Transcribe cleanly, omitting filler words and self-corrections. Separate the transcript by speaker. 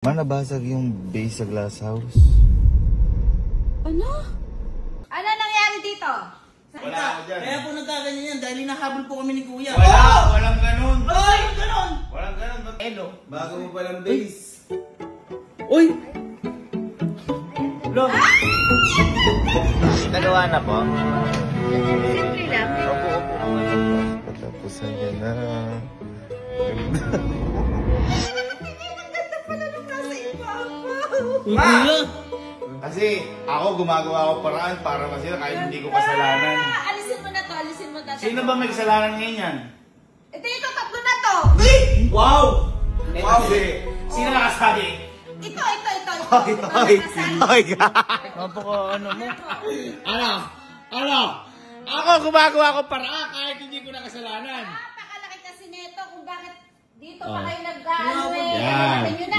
Speaker 1: Nabasag yung base sa glass house.
Speaker 2: Ano? Ano nangyari dito?
Speaker 3: Wala ako dyan.
Speaker 4: Kaya po nagkaganyan yan dahil hinahabol po kami ni Kuya.
Speaker 3: Walang ganun.
Speaker 4: Ay, ganon!
Speaker 3: Walang ganun.
Speaker 4: Hello.
Speaker 3: Bago mo palang base.
Speaker 4: Uy!
Speaker 3: Lo. Nagawa na po?
Speaker 2: Simple lang.
Speaker 3: Opo.
Speaker 1: Patapusan niya na.
Speaker 4: Uy, Kuya!
Speaker 3: Kasi ako gumagawa ko paraan para masira kahit hindi ko kasalanan.
Speaker 2: Alisin mo na to, alisin mo na to.
Speaker 3: Sino ba may kasalanan ngayon yan?
Speaker 2: Ito yung tatlo na to.
Speaker 3: Wow! Kasi, sino nakasabi?
Speaker 2: Ito.
Speaker 3: Ay, napaka ano mo? Ano? Ako gumagawa ko paraan kahit hindi ko na kasalanan.
Speaker 2: Napakalaki kasi nito kung bakit dito pa kayo nag-ano eh.
Speaker 3: Yan.
Speaker 2: Alam nyo na.